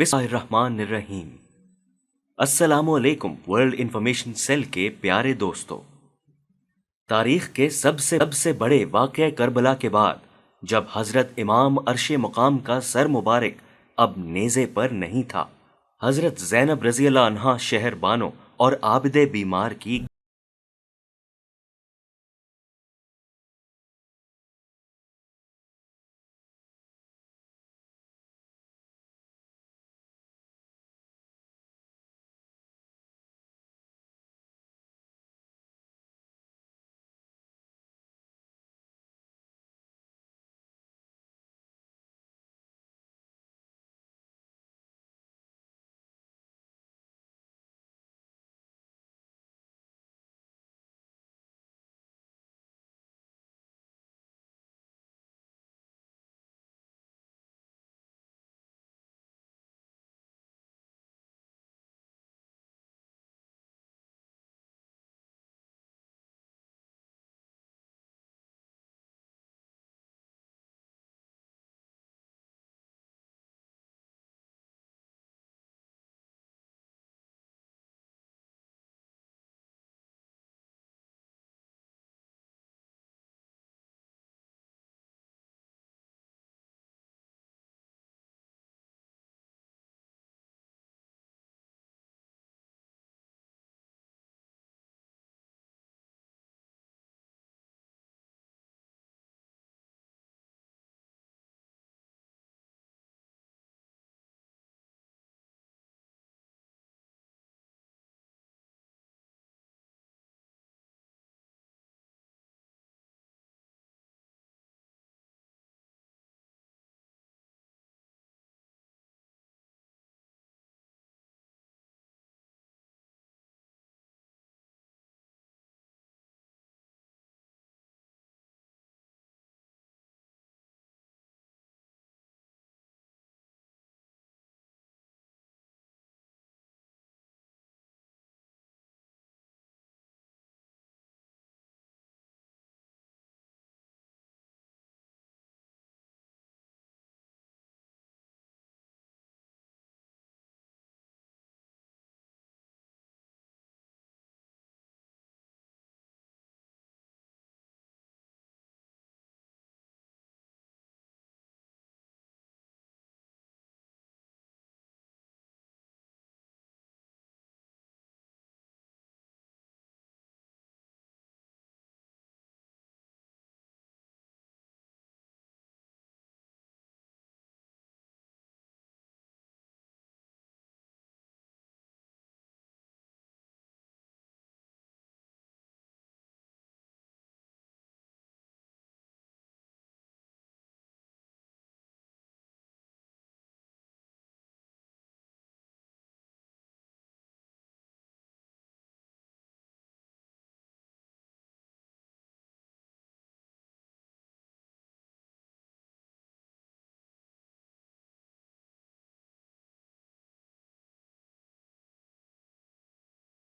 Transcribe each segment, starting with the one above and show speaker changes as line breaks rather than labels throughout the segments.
بسم اللہ الرحمن الرحیم۔ السلام علیکم ورلڈ انفارمیشن سیل کے پیارے دوستو۔ تاریخ کے سب سے بڑے واقعہ کربلا کے بعد جب حضرت امام عرش مقام کا سر مبارک اب نیزے پر نہیں تھا، حضرت زینب رضی اللہ عنہا شہر بانو اور عابد بیمار کی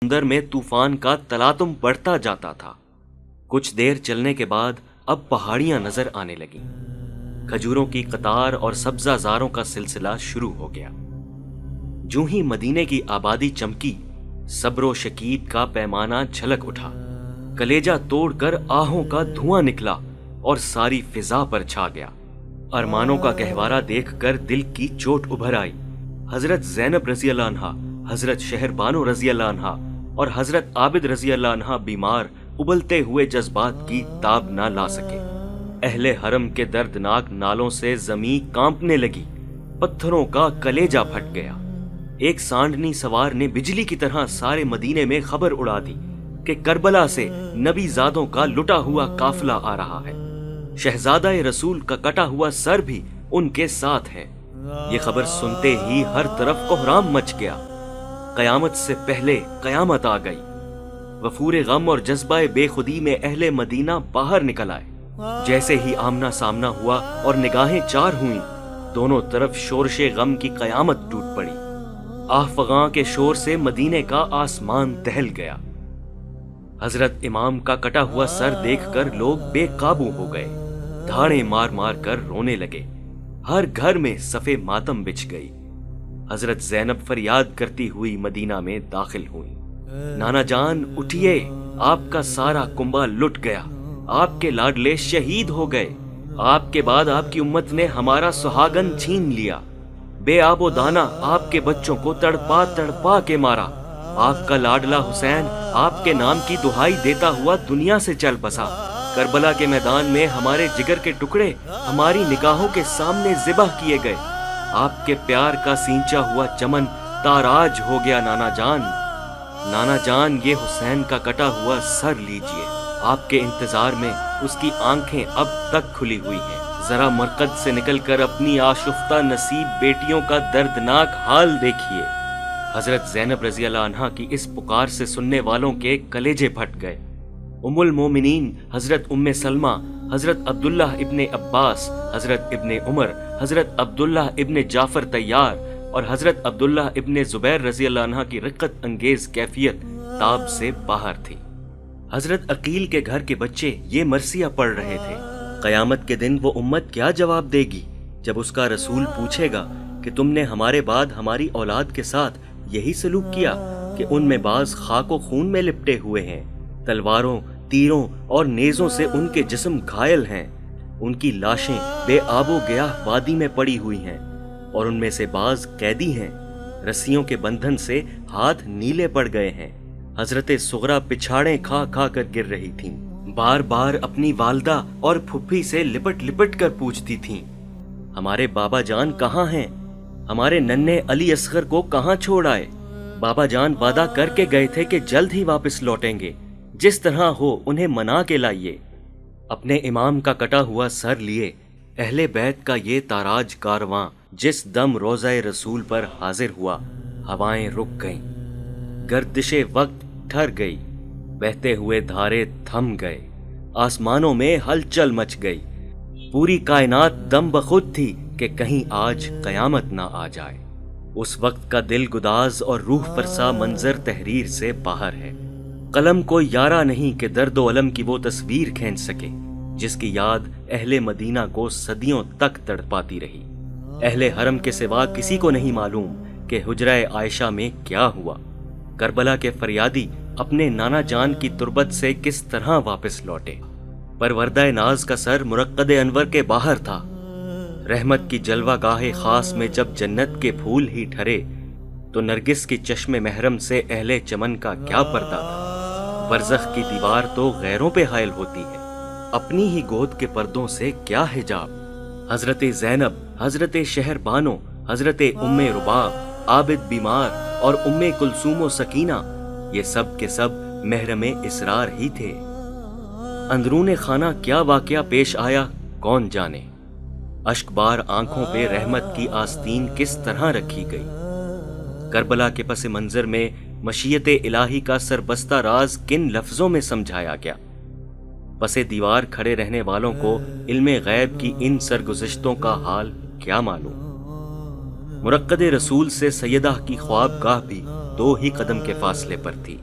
سمندر میں طوفان کا تلاطم بڑھتا جاتا تھا۔ کچھ دیر چلنے کے بعد اب پہاڑیاں نظر آنے لگیں۔ کھجوروں کی قطار اور سبزہ زاروں کا سلسلہ شروع ہو گیا۔ جو ہی مدینے کی آبادی چمکی، صبر و شکیب کا پیمانہ چھلک اٹھا، کلیجہ توڑ کر آہوں کا دھواں نکلا اور ساری فضا پر چھا گیا۔ ارمانوں کا گہوارہ دیکھ کر دل کی چوٹ ابھر آئی۔ حضرت زینب رضی اللہ عنہا، حضرت شہر بانو رضی اللہ عنہا اور حضرت عابد رضی اللہ عنہ بیمار ابلتے ہوئے جذبات کی تاب نہ لا سکے۔ اہل حرم کے دردناک نالوں سے زمین کانپنے لگی، پتھروں کا کلیجہ پھٹ گیا۔ ایک سانڈنی سوار نے بجلی کی طرح سارے مدینے میں خبر اڑا دی کہ کربلا سے نبی زادوں کا لٹا ہوا قافلہ آ رہا ہے، شہزادہ رسول کا کٹا ہوا سر بھی ان کے ساتھ ہے۔ یہ خبر سنتے ہی ہر طرف کوہرام مچ گیا۔ قیامت سے پہلے قیامت آ گئی۔ وفور غم اور جذبہ بے خودی میں اہل مدینہ باہر نکل آئے۔ جیسے ہی آمنا سامنا ہوا اور نگاہیں چار ہوئیں، دونوں طرف شورش غم کی قیامت ٹوٹ پڑی۔ آہ فغاں کے شور سے مدینے کا آسمان دہل گیا۔ حضرت امام کا کٹا ہوا سر دیکھ کر لوگ بے قابو ہو گئے، دھاڑے مار مار کر رونے لگے۔ ہر گھر میں صفے ماتم بچھ گئی۔ حضرت زینب فریاد کرتی ہوئی مدینہ میں داخل ہوئی۔ نانا جان اٹھیے، آپ کا سارا کنبہ لٹ گیا، آپ کے لاڈلے شہید ہو گئے، آپ کے بعد آپ کی امت نے ہمارا سہاگن چھین لیا، بے آب و دانا آپ کے بچوں کو تڑپا تڑپا کے مارا، آپ کا لاڈلا حسین آپ کے نام کی دہائی دیتا ہوا دنیا سے چل بسا، کربلا کے میدان میں ہمارے جگر کے ٹکڑے ہماری نگاہوں کے سامنے ذبح کیے گئے، آپ کے پیار کا سینچا ہوا چمن تاراج ہو گیا نانا جان۔ نانا جان یہ حسین کا کٹا ہوا سر لیجئے، آپ کے انتظار میں اس کی آنکھیں اب تک کھلی ہوئی ہیں، ذرا مرقد سے نکل کر اپنی آشفتہ نصیب بیٹیوں کا دردناک حال دیکھیے۔ حضرت زینب رضی اللہ عنہا کی اس پکار سے سننے والوں کے کلیجے پھٹ گئے۔ ام المومنین حضرت ام سلمہ، حضرت عبداللہ ابن عباس، حضرت ابن عمر، حضرت عبداللہ ابن جعفر طیار اور حضرت عبداللہ ابن زبیر رضی اللہ عنہ کی رقت انگیز کیفیت تاب سے باہر تھی۔ حضرت عقیل کے گھر کے بچے یہ مرثیہ پڑھ رہے تھے۔ قیامت کے دن وہ امت کیا جواب دے گی جب اس کا رسول پوچھے گا کہ تم نے ہمارے بعد ہماری اولاد کے ساتھ یہی سلوک کیا کہ ان میں بعض خاک و خون میں لپٹے ہوئے ہیں، تلواروں، تیروں اور نیزوں سے ان کے جسم گھائل ہیں، ان کی لاشیں بے آب و گیاہ وادی میں پڑی ہوئی ہیں، اور ان میں سے بعض قیدی ہیں، رسیوں کے بندھن سے ہاتھ نیلے پڑ گئے ہیں۔ حضرت صغرا پچھاڑیں کھا کھا کر گر رہی تھیں، بار بار اپنی والدہ اور پھپھی سے لپٹ لپٹ کر پوچھتی تھیں، ہمارے بابا جان کہاں ہیں؟ ہمارے ننھے علی اصغر کو کہاں چھوڑ آئے؟ بابا جان وعدہ کر کے گئے تھے کہ جلد ہی واپس لوٹیں گے، جس طرح ہو انہیں منا کے لائیے۔ اپنے امام کا کٹا ہوا سر لیے اہل بیت کا یہ تاراج کارواں جس دم روضہ رسول پر حاضر ہوا، ہوائیں رک گئیں، گردش وقت ٹھر گئی، بہتے ہوئے دھارے تھم گئے، آسمانوں میں ہلچل مچ گئی، پوری کائنات دم بخود تھی کہ کہیں آج قیامت نہ آ جائے۔ اس وقت کا دل گداز اور روح فرسا منظر تحریر سے باہر ہے۔ قلم کو یارہ نہیں کہ درد و علم کی وہ تصویر کھینچ سکے جس کی یاد اہل مدینہ کو صدیوں تک تڑپاتی رہی۔ اہل حرم کے سوا کسی کو نہیں معلوم کہ حجرہ عائشہ میں کیا ہوا، کربلا کے فریادی اپنے نانا جان کی تربت سے کس طرح واپس لوٹے۔ پروردہ ناز کا سر مرقد انور کے باہر تھا۔ رحمت کی جلوہ گاہ خاص میں جب جنت کے پھول ہی ٹھرے تو نرگس کی چشم محرم سے اہل چمن کا کیا پردہ تھا۔ برزخ کی دیوار تو غیروں پہ حائل ہوتی ہے، اپنی ہی گود کے پردوں سے کیا حجاب۔ حضرت زینب، حضرت شہر بانو، حضرت ام رباب، عابد بیمار اور ام کلثوم و سکینہ، یہ سب کے سب محرم اسرار ہی تھے۔ اندرون خانہ کیا واقعہ پیش آیا کون جانے۔ اشک بار آنکھوں پہ رحمت کی آستین کس طرح رکھی گئی۔ کربلا کے پس منظر میں مشیت الہی کا سربستہ راز کن لفظوں میں سمجھایا گیا۔ پس دیوار کھڑے رہنے والوں کو علم غیب کی ان سرگزشتوں کا حال کیا معلوم۔ مرقد رسول سے سیدہ کی خواب گاہ بھی 2 ہی قدم کے فاصلے پر تھی۔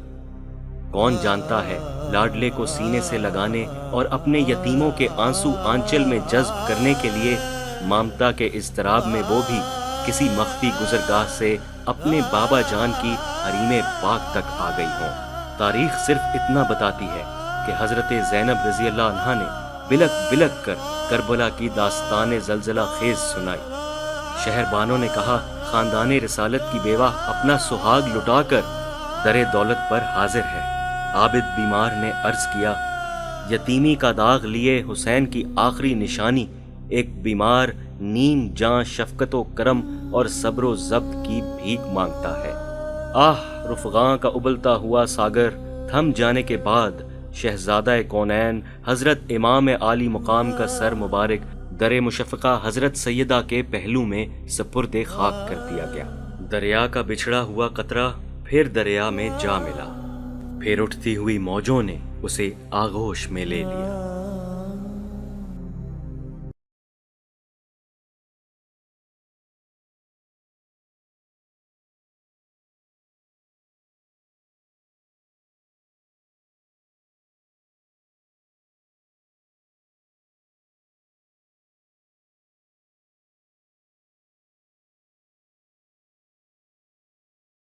کون جانتا ہے لاڈلے کو سینے سے لگانے اور اپنے یتیموں کے آنسو آنچل میں جذب کرنے کے لیے مامتا کے اضطراب میں وہ بھی کسی مخفی گزرگاہ سے اپنے بابا جان کی حریم پاک تک آ گئی ہوں۔ تاریخ صرف اتنا بتاتی ہے کہ حضرت زینب رضی اللہ عنہا نے بلک بلک کر کربلا کی داستان زلزلہ خیز سنائی۔ شہر بانوں نے کہا خاندان رسالت کی بیوہ اپنا سہاگ لٹا کر در دولت پر حاضر ہے۔ عابد بیمار نے عرض کیا یتیمی کا داغ لیے حسین کی آخری نشانی ایک بیمار نیم جاں شفقت و کرم اور صبر و ضبط کی بھیک مانگتا ہے۔ آہ رفغاں کا ابلتا ہوا ساگر تھم جانے کے بعد شہزادہ کونین حضرت امام عالی مقام کا سر مبارک در مشفقہ حضرت سیدہ کے پہلو میں سپرد خاک کر دیا گیا۔ دریا کا بچھڑا ہوا قطرہ پھر دریا میں جا ملا، پھر اٹھتی ہوئی موجوں نے اسے آغوش میں لے لیا۔